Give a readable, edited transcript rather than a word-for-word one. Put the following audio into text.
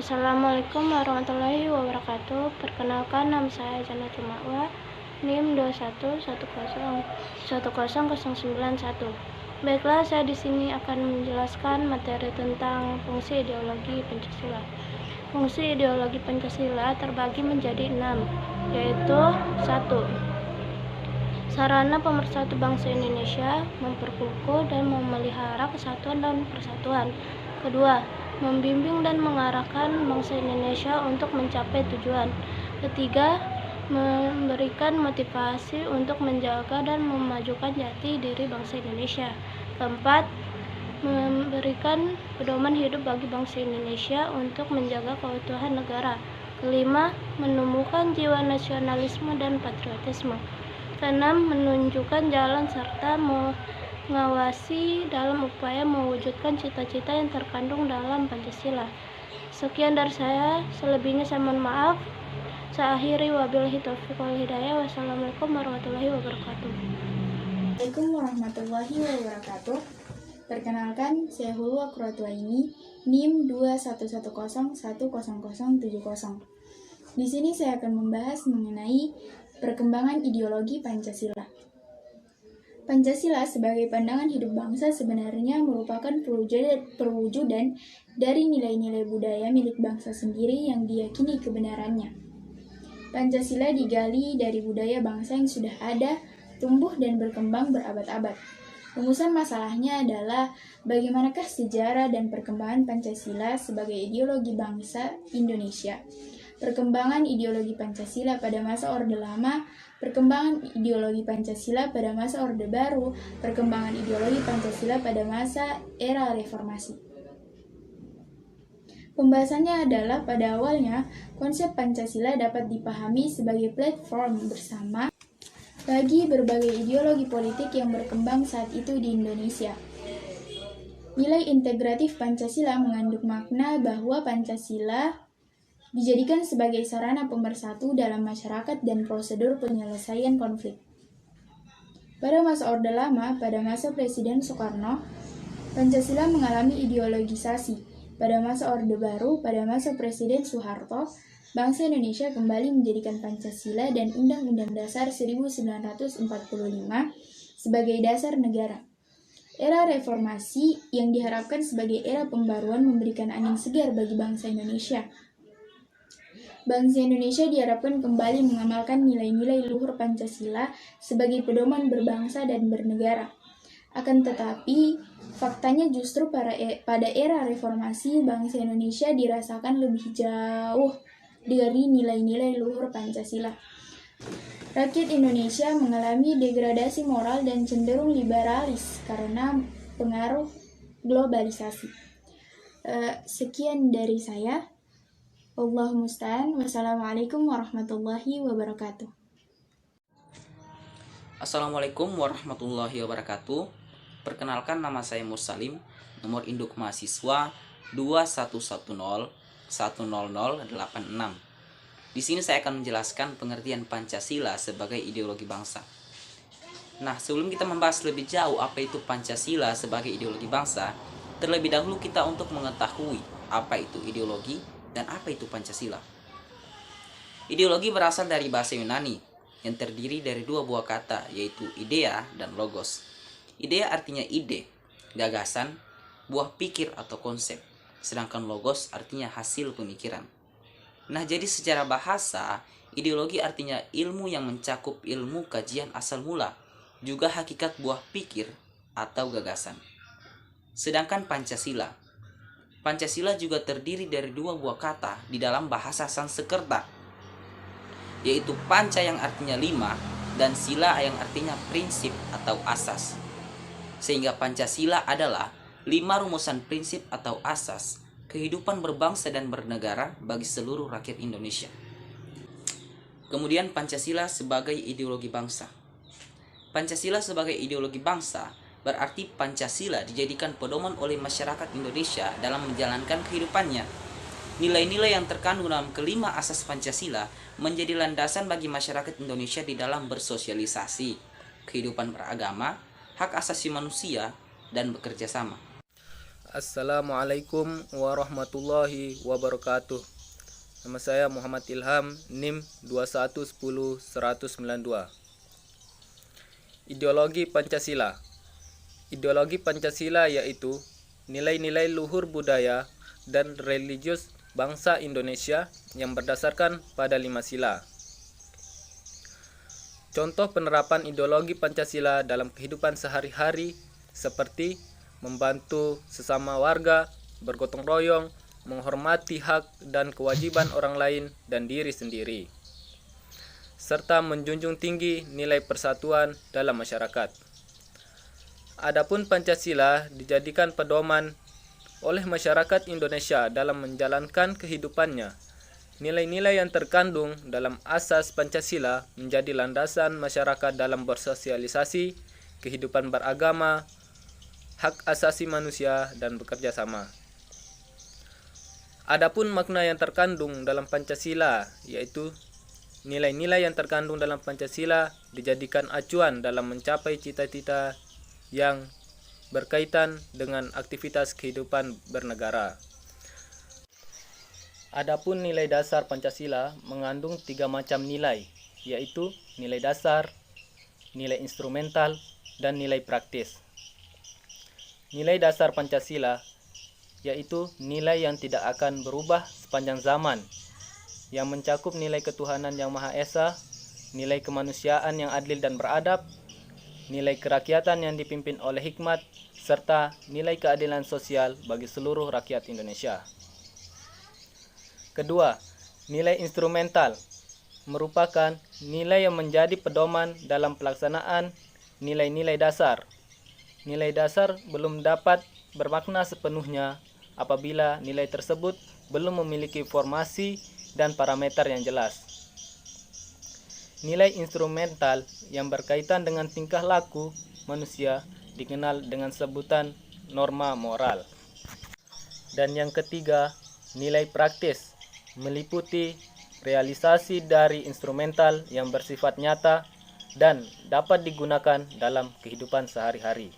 Assalamualaikum warahmatullahi wabarakatuh. Perkenalkan, nama saya Jannatul Ma'wa, NIM 21101091. Baiklah, saya di sini akan menjelaskan materi tentang fungsi ideologi Pancasila. Fungsi ideologi Pancasila terbagi menjadi 6, yaitu 1. Sarana pemersatu bangsa Indonesia, memperkukuh dan memelihara kesatuan dan persatuan. Kedua, membimbing dan mengarahkan bangsa Indonesia untuk mencapai tujuan. Ketiga, memberikan motivasi untuk menjaga dan memajukan jati diri bangsa Indonesia. Keempat, memberikan pedoman hidup bagi bangsa Indonesia untuk menjaga keutuhan negara. Kelima, menumbuhkan jiwa nasionalisme dan patriotisme. Keenam, menunjukkan jalan serta mengawasi dalam upaya mewujudkan cita-cita yang terkandung dalam Pancasila. Sekian dari saya, selebihnya saya mohon maaf. Saya akhiri, wabillahi taufiq wal hidayah. Wassalamualaikum warahmatullahi wabarakatuh. Assalamualaikum warahmatullahi wabarakatuh. Perkenalkan, saya Hulwa Qurratuaini, NIM 21101070. Di sini saya akan membahas mengenai perkembangan ideologi Pancasila. Pancasila sebagai pandangan hidup bangsa sebenarnya merupakan perwujudan dari nilai-nilai budaya milik bangsa sendiri yang diyakini kebenarannya. Pancasila digali dari budaya bangsa yang sudah ada, tumbuh dan berkembang berabad-abad. Rumusan masalahnya adalah bagaimanakah sejarah dan perkembangan Pancasila sebagai ideologi bangsa Indonesia. Perkembangan ideologi Pancasila pada masa Orde Lama, perkembangan ideologi Pancasila pada masa Orde Baru, perkembangan ideologi Pancasila pada masa era reformasi. Pembahasannya adalah pada awalnya, konsep Pancasila dapat dipahami sebagai platform bersama bagi berbagai ideologi politik yang berkembang saat itu di Indonesia. Nilai integratif Pancasila mengandung makna bahwa Pancasila dijadikan sebagai sarana pemersatu dalam masyarakat dan prosedur penyelesaian konflik. Pada masa Orde Lama, pada masa Presiden Soekarno, Pancasila mengalami ideologisasi. Pada masa Orde Baru, pada masa Presiden Soeharto, bangsa Indonesia kembali menjadikan Pancasila dan Undang-Undang Dasar 1945 sebagai dasar negara. Era reformasi yang diharapkan sebagai era pembaruan memberikan angin segar bagi bangsa Indonesia. Bangsa Indonesia diharapkan kembali mengamalkan nilai-nilai luhur Pancasila sebagai pedoman berbangsa dan bernegara. Akan tetapi, faktanya justru pada era reformasi, bangsa Indonesia dirasakan lebih jauh dari nilai-nilai luhur Pancasila. Rakyat Indonesia mengalami degradasi moral dan cenderung liberalis karena pengaruh globalisasi. Sekian dari saya. Wallahu musta'an. Wassalamualaikum warahmatullahi wabarakatuh. Assalamualaikum warahmatullahi wabarakatuh. Perkenalkan, nama saya Mursalim, nomor induk mahasiswa 2110100086. Di sini saya akan menjelaskan pengertian Pancasila sebagai ideologi bangsa. Nah, sebelum kita membahas lebih jauh apa itu Pancasila sebagai ideologi bangsa, terlebih dahulu kita untuk mengetahui apa itu ideologi dan apa itu Pancasila. Ideologi berasal dari bahasa Yunani yang terdiri dari dua buah kata, yaitu idea dan logos. Idea artinya ide, gagasan, buah pikir atau konsep, sedangkan logos artinya hasil pemikiran. Nah, jadi secara bahasa, ideologi artinya ilmu yang mencakup ilmu kajian asal mula, juga hakikat buah pikir atau gagasan. Sedangkan Pancasila juga terdiri dari dua buah kata di dalam bahasa Sanskerta, yaitu panca yang artinya 5 dan sila yang artinya prinsip atau asas. Sehingga Pancasila adalah 5 rumusan prinsip atau asas kehidupan berbangsa dan bernegara bagi seluruh rakyat Indonesia. Kemudian Pancasila sebagai ideologi bangsa. Pancasila sebagai ideologi bangsa berarti Pancasila dijadikan pedoman oleh masyarakat Indonesia dalam menjalankan kehidupannya. Nilai-nilai yang terkandung dalam kelima asas Pancasila menjadi landasan bagi masyarakat Indonesia di dalam bersosialisasi, kehidupan beragama, hak asasi manusia, dan bekerja sama. Assalamualaikum warahmatullahi wabarakatuh. Nama saya Muhammad Ilham, NIM 2110192. Ideologi Pancasila. Ideologi Pancasila yaitu nilai-nilai luhur budaya dan religius bangsa Indonesia yang berdasarkan pada 5 sila. Contoh penerapan ideologi Pancasila dalam kehidupan sehari-hari seperti membantu sesama warga, bergotong royong, menghormati hak dan kewajiban orang lain dan diri sendiri, serta menjunjung tinggi nilai persatuan dalam masyarakat. Adapun Pancasila dijadikan pedoman oleh masyarakat Indonesia dalam menjalankan kehidupannya. Nilai-nilai yang terkandung dalam asas Pancasila menjadi landasan masyarakat dalam bersosialisasi, kehidupan beragama, hak asasi manusia, dan bekerja sama. Adapun makna yang terkandung dalam Pancasila, yaitu nilai-nilai yang terkandung dalam Pancasila dijadikan acuan dalam mencapai cita-cita yang berkaitan dengan aktivitas kehidupan bernegara. Adapun nilai dasar Pancasila mengandung 3 macam nilai, yaitu nilai dasar, nilai instrumental, dan nilai praktis. Nilai dasar Pancasila yaitu nilai yang tidak akan berubah sepanjang zaman, yang mencakup nilai ketuhanan yang Maha Esa, nilai kemanusiaan yang adil dan beradab, nilai kerakyatan yang dipimpin oleh hikmat, serta nilai keadilan sosial bagi seluruh rakyat Indonesia. Kedua, nilai instrumental merupakan nilai yang menjadi pedoman dalam pelaksanaan nilai-nilai dasar. Nilai dasar belum dapat bermakna sepenuhnya apabila nilai tersebut belum memiliki formasi dan parameter yang jelas. Nilai instrumental yang berkaitan dengan tingkah laku manusia dikenal dengan sebutan norma moral. Dan yang ketiga, nilai praktis meliputi realisasi dari instrumental yang bersifat nyata dan dapat digunakan dalam kehidupan sehari-hari.